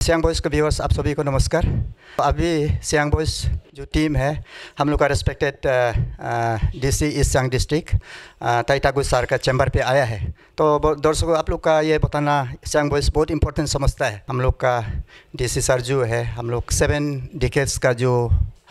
Siang boys के viewers आप सभी को नमस्कार। अभी सियांग बॉयज़ जो टीम है हम लोग का respected DC East Siang district Taitagu sir का चैम्बर पे आया है। तो दर्शकों आप लोग का ये बताना सियांग बॉयज़ बहुत इंपॉर्टेंट समझता है। हम लोग का डीसी सर जो है हम लोग 7 डिकेड्स का जो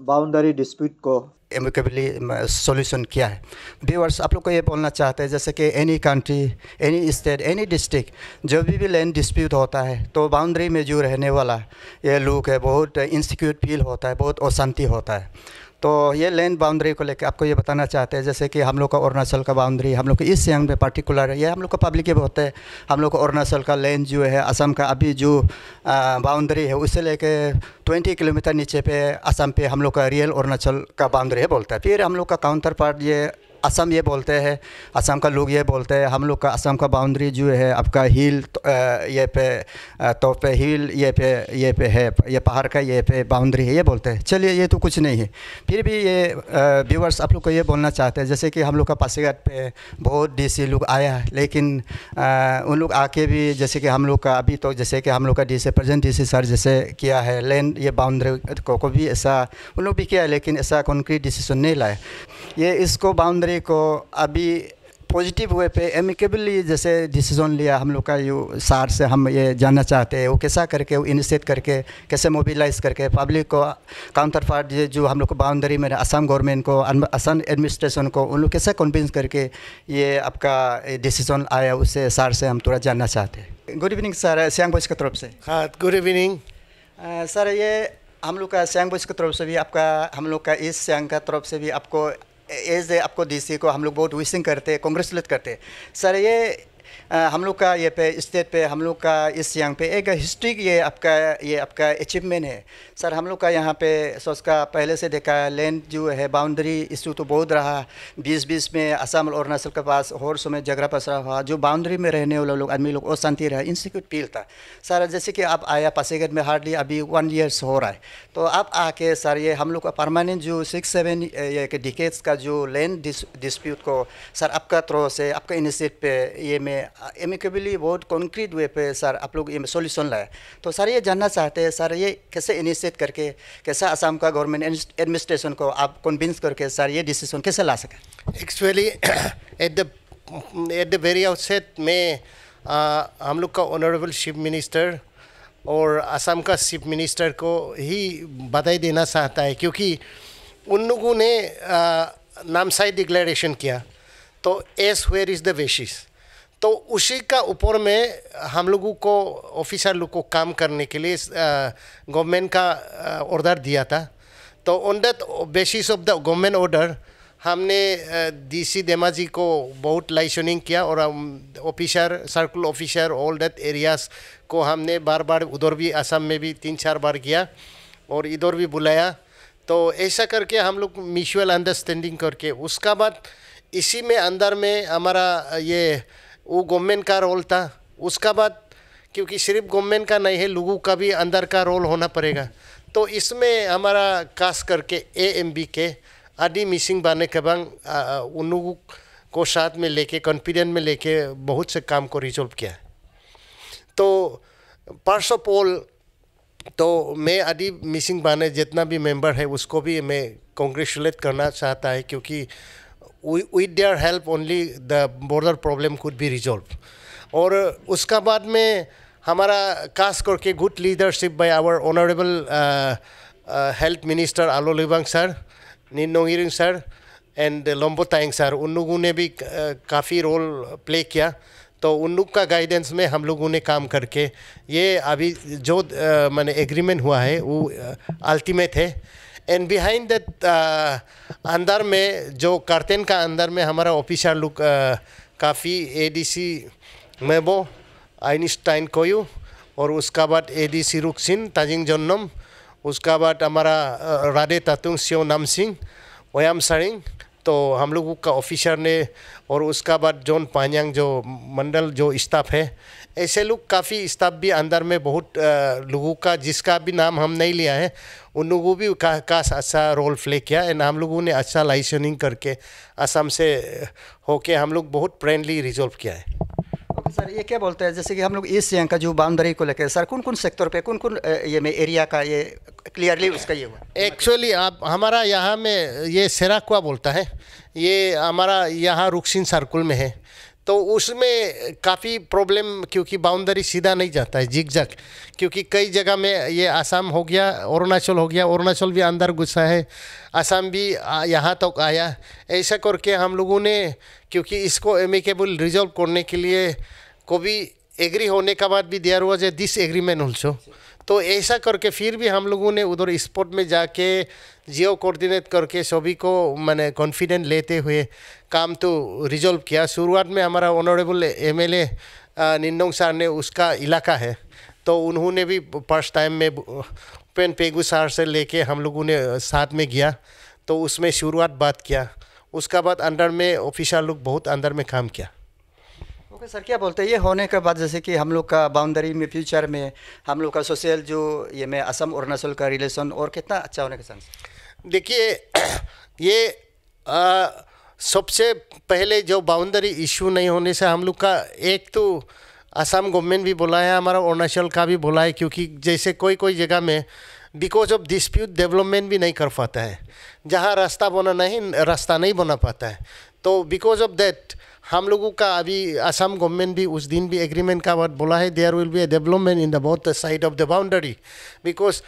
बाउंड्री डिस्प्यूट को एमिकेबली सॉल्यूशन किया है। व्यूअर्स आप लोग को ये बोलना चाहते हैं जैसे कि any country, any state, any district जब भी लैंड डिस्प्यूट होता है तो बाउंड्री में जो रहने वाला ये लोग है बहुत इनसिक्योर फील होता है, बहुत अशांति होता है। तो ये लैंड बाउंड्री को लेकर आपको ये बताना चाहते हैं जैसे कि हम लोग का अरुणाचल का बाउंड्री, हम लोग का ईस्ट सियांग में पर्टिकुलर है, ये हम लोग का पब्लिक भी होता है। हम लोग का अरुणाचल का लैंड जो है असम का अभी जो बाउंड्री है उससे लेके 20 किलोमीटर नीचे पे असम पे हम लोग का रियल अरुणाचल का बाउंड्री है बोलता है। फिर हम लोग का काउंटर पार्ट ये असम ये बोलते हैं, असम का लोग ये बोलते हैं हम लोग का असम का बाउंड्री जो है आपका हिल ये पे तो पे हिल ये पे है, ये पहाड़ का ये पे बाउंड्री है ये बोलते हैं। चलिए ये तो कुछ नहीं है, फिर भी ये व्यूअर्स आप लोग को ये बोलना चाहते हैं जैसे कि हम लोग का पासीघाट पे बहुत डीसी लोग आया है, लेकिन उन लोग आके भी जैसे कि हम लोग का अभी तो जैसे कि हम लोग का डीसी प्रेजेंट डीसी सर जैसे किया है लैंड ये बाउंड्री को भी ऐसा उन लोग भी किया है, लेकिन ऐसा कॉन्क्रीट डिसीजन नहीं लाए। ये इसको बाउंड्री को अभी पॉजिटिव वे पे एमिकेबली जैसे डिसीजन लिया हम लोग का यू सार से हम ये जानना चाहते हैं वो कैसा करके वो इनिशिएट करके कैसे मोबिलाइज करके पब्लिक को काउंटर पार्ट ये जो हम लोग को बाउंड्री में असम गवर्नमेंट को असम एडमिनिस्ट्रेशन को उन लोग कैसे कन्विंस करके ये आपका डिसीजन आया उससे सार से हम थोड़ा जानना चाहते हैं। Good evening sir, Siang boys की तरफ से। हाँ, गुड इवनिंग सर। ये हम लोग का सियांग बॉयज़ की तरफ से भी आपका हम लोग का ईस्ट सियांग का तरफ से भी आपको एज आपको डीसी को हम लोग बहुत विशिंग करते हैं, कांग्रेचुलेट करते हैं सर। ये हम लोग का ये पे स्टेट पे हम लोग का इस सियांग पे एक हिस्ट्री ये आपका अचीवमेंट है सर। हम लोग का यहाँ पे सोच का पहले से देखा है लैंड जो है बाउंड्री इशू तो बहुत रहा, 2020 में असम और अरुणाचल के पास और समय झगड़ा पसरा हुआ, जो बाउंड्री में रहने वाले लोग आदमी लोग अशांति रहा, इनसिक्योर फील था सर। जैसे कि आप आया पासीघाट में हार्डली अभी 1 ईयर्स हो रहा है, तो आप आके सर ये हम लोग का परमानेंट जो 6-7 डिकेड्स का जो लैंड डिस्प्यूट को सर आपका थ्रो से आपका इनिशिएटिव पे ये में एमिकेबली बहुत कॉन्क्रीट वे पे सर आप लोग ये सॉल्यूशन लाए। तो सर ये जानना चाहते हैं सर ये कैसे इनिशिएट करके कैसा असम का गवर्नमेंट एडमिनिस्ट्रेशन को आप कन्विंस करके सर ये डिसीजन कैसे ला सके। Actually at the very outset में हम लोग का ऑनरेबल चीफ मिनिस्टर और असम का चीफ मिनिस्टर को ही बधाई देना चाहता है, क्योंकि उन लोगों ने नामसाई डिक्लेरेशन किया तो एस वेयर इज़ द वेशिस, तो उसी का ऊपर में हम लोगों को ऑफिसर लोग को काम करने के लिए गवर्नमेंट का ऑर्डर दिया था। तो on that basis of the government order हमने डीसी देमाजी को बहुत लाइसनिंग किया और officer circle officer all that areas को हमने बार बार उधर भी असम में भी 3-4 बार किया और इधर भी बुलाया। तो ऐसा करके हम लोग म्यूचुअल अंडरस्टैंडिंग करके उसका बाद इसी में अंदर में हमारा ये वो गवर्नमेंट का रोल था। उसका बाद क्योंकि सिर्फ गवर्नमेंट का नहीं है, लोगों का भी अंदर का रोल होना पड़ेगा, तो इसमें हमारा खास करके AMB के आदि मिसिंग बाने के बाद उन लोगों को साथ में लेके कॉन्फिडेंस में लेके बहुत से काम को रिजॉल्व किया। तो फर्स्ट ऑफ ऑल तो मैं आदि मिसिंग बाने जितना भी मेंबर है उसको भी मैं कॉन्ग्रेचुलेट करना चाहता है, क्योंकि with their help only the border problem could be resolved। और उसका बाद में हमारा खास करके good leadership by our honourable health minister Alo Libang sir, Ninong Ering sir and Lombo Taying sir, उन लोगों ने भी काफ़ी रोल प्ले किया। तो उन लोग का गाइडेंस में हम लोगों ने काम करके ये अभी जो माने एग्रीमेंट हुआ है वो अल्टीमेट है। एंड बिहाइंड दैट अंदर में जो कर्टेन का अंदर में हमारा ऑफिसर लोग काफ़ी ADC मेबो आइंस्टाइन कोयू और उसका बाद ADC रुक्सिन ताजिंग जन्नम, उसका बाद हमारा राधे तातुंग सियो नाम सिंह वयाम सरिंग, तो हम लोगों का ऑफिसर ने और उसका बाद जॉन पान्यांग जो मंडल जो स्टाफ है, ऐसे लोग काफ़ी स्टाफ भी अंदर में बहुत लोगों का जिसका भी नाम हम नहीं लिया है उन लोगों भी का अच्छा रोल प्ले किया। एंड हम लोगों ने अच्छा लाइसनिंग करके असम से होके हम लोग बहुत फ्रेंडली रिजॉल्व किया है। सर ये क्या बोलते हैं, जैसे कि हम लोग ईस्ट सियांग का जो बाउंड्री को लेकर सर कौन कौन सेक्टर पे कौन कौन ये में एरिया का ये क्लियरली उसका ये हुआ? एक्चुअली आप हमारा यहाँ में ये सेराक्वा बोलता है, ये हमारा यहाँ रुक्सिन सर्कुल में है। तो उसमें काफ़ी प्रॉब्लम, क्योंकि बाउंड्री सीधा नहीं जाता है, जिगजैग। क्योंकि कई जगह में ये आसाम हो गया, अरुणाचल हो गया, अरुणाचल भी अंदर घुसा है, आसाम भी यहाँ तक आया। ऐसा करके हम लोगों ने, क्योंकि इसको एमिकेबल रिजॉल्व करने के लिए को भी एग्री होने के बाद भी there was a disagreement also. तो ऐसा करके फिर भी हम लोगों ने उधर स्पॉट में जाके जियो कोऑर्डिनेट करके सभी को मैंने कॉन्फिडेंट लेते हुए काम तो रिजॉल्व किया। शुरुआत में हमारा ऑनरेबल एमएलए निन्नोंग सर ने, उसका इलाका है, तो उन्होंने भी फर्स्ट टाइम में पेन पेगू सर से लेके हम लोगों ने साथ में गया, तो उसमें शुरुआत बात किया। उसका बाद अंडर में ऑफिसर लोग बहुत अंदर में काम किया। ओके सर, क्या बोलते हैं ये होने के बाद, जैसे कि हम लोग का बाउंड्री में फ्यूचर में हम लोग का सोशल जो ये में असम अरुणाचल का रिलेशन और कितना अच्छा होने के चांस? देखिए ये सबसे पहले जो बाउंड्री इशू नहीं होने से हम लोग का, एक तो असम गवर्नमेंट भी बोला है, हमारा अरुणाचल का भी बोला है, क्योंकि जैसे कोई कोई जगह में बिकॉज ऑफ डिस्प्यूट डेवलपमेंट भी नहीं कर पाता है, जहाँ रास्ता नहीं बना पाता है। तो बिकॉज ऑफ दैट हम लोगों का अभी असम गवर्नमेंट भी उस दिन भी एग्रीमेंट का बात बोला है, there will be a development in the both side of the boundary. Because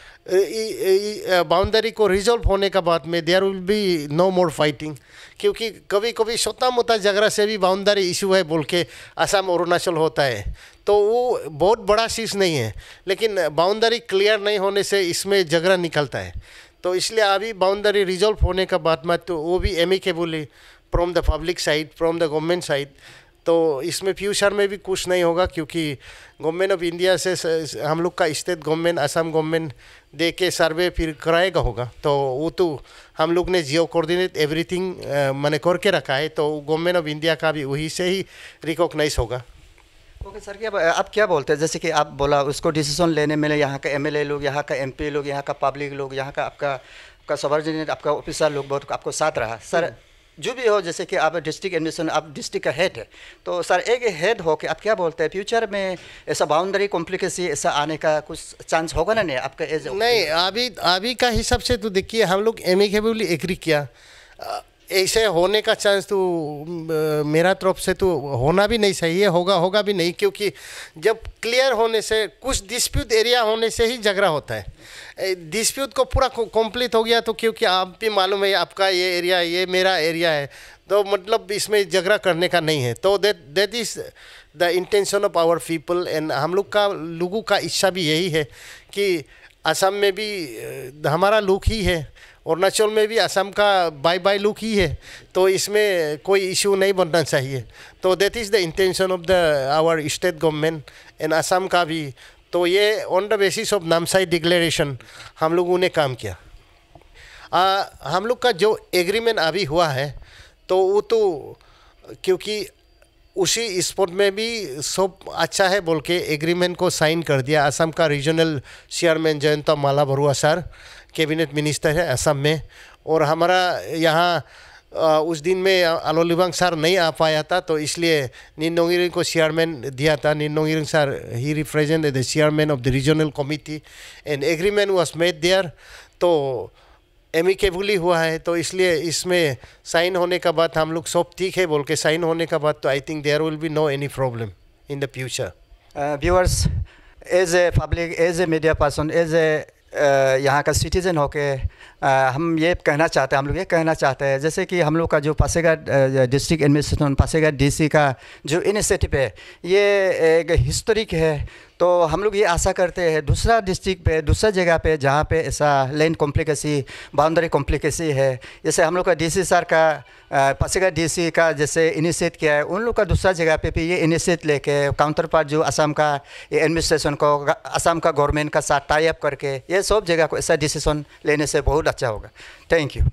boundary को रिजॉल्व होने का बाद में there will be no more fighting, क्योंकि कभी कभी छोटा मोटा जगह से भी बाउंड्री इशू है बोल के असम अरुणाचल होता है, तो वो बहुत बड़ा चीज़ नहीं है। लेकिन बाउंड्री क्लियर नहीं होने से इसमें झगड़ा निकलता है। तो इसलिए अभी बाउंड्री रिजॉल्व होने का बाद में तो वो भी amicably from the public side, from the government side, तो इसमें फ्यूचर में भी कुछ नहीं होगा, क्योंकि गवर्नमेंट ऑफ इंडिया से हम लोग का स्टेट गवर्नमेंट, असम गवर्नमेंट दे के सर्वे फिर कराएगा होगा। तो वो तो हम लोग ने जियो कोऑर्डिनेट एवरीथिंग मैंने करके रखा है, तो गवर्नमेंट ऑफ इंडिया का भी वही से ही रिकॉग्नाइज होगा। ओके सर, क्या आप क्या बोलते हैं, जैसे कि आप बोला उसको डिसीजन लेने में यहाँ का एमएलए लोग, यहाँ का एमपी लोग, यहाँ का पब्लिक लोग, यहाँ का आपका सबऑर्डिनेट, आपका ऑफिसर लोग बहुत आपको साथ रहा। सर जो भी हो, जैसे कि आप डिस्ट्रिक्ट एडमिनिस्ट्रेशन, आप डिस्ट्रिक्ट का हेड है, तो सर एक हेड हो के आप क्या बोलते हैं फ्यूचर में ऐसा बाउंड्री कॉम्प्लिकेसी ऐसा आने का कुछ चांस होगा ना? नहीं आपका एज नहीं, अभी का हिसाब से तो देखिए हम लोग एमिकेबली एग्री किया, ऐसे होने का चांस तो मेरा तरफ से तो होना भी नहीं चाहिए, होगा भी नहीं, क्योंकि जब क्लियर होने से, कुछ डिस्प्यूट एरिया होने से ही झगड़ा होता है। डिस्प्यूट को पूरा कंप्लीट हो गया तो, क्योंकि आप भी मालूम है आपका ये एरिया, ये मेरा एरिया है, तो मतलब इसमें झगड़ा करने का नहीं है। तो that is the intention of our people. And हम लोग का लोगों का इच्छा भी यही है कि असम में भी हमारा लुक ही है, अरुणाचल में भी असम का बाय लुक ही है, तो इसमें कोई इशू नहीं बनना चाहिए। तो that is the intention of the our state government and Assam का भी। तो ये on the basis of Namsai declaration हम लोगों ने काम किया। हम लोग का जो एग्रीमेंट अभी हुआ है, तो वो तो क्योंकि उसी स्पॉट में भी सब अच्छा है बोल के एग्रीमेंट को साइन कर दिया। असम का रीजनल चेयरमैन जयंत माला बरुआ सर कैबिनेट मिनिस्टर है असम में, और हमारा यहाँ उस दिन में अलोलिबांग सर नहीं आ पाया था, तो इसलिए निन्नोंग इरिंग को चेयरमैन दिया था। निन्नोंग इरिंग सर ही represent the chairman of the regional committee and agreement was made there. तो एमिकेबली हुआ है, तो इसलिए इसमें साइन होने का बाद हम लोग सब ठीक है बोल के साइन होने का बाद, तो I think there will be no any problem in the future. Viewers, as a public, as a media person, as a यहाँ का सिटीज़न होके हम ये कहना चाहते हैं, हम लोग ये कहना चाहते हैं, जैसे कि हम लोग का जो Pasighat district administration, Pasighat DC का जो इनिशिएटिव है, ये एक हिस्टोरिक है। तो हम लोग ये आशा करते हैं दूसरा डिस्ट्रिक्ट पे, दूसरा जगह पे जहाँ पे ऐसा लैंड कॉम्प्लिकेसी, बाउंड्री कॉम्प्लिकेसी है, जैसे हम लोग का डीसी सर का पासीघाट डीसी का जैसे इनिशिएट किया है, उन लोग का दूसरा जगह पे भी ये इनिशिएट लेके काउंटर पार्ट जो असम का ये एडमिनिस्ट्रेशन को, असम का गवर्नमेंट का साथ टाई अप करके ये सब जगह को ऐसा डिसीजन लेने से बहुत अच्छा होगा। Thank you.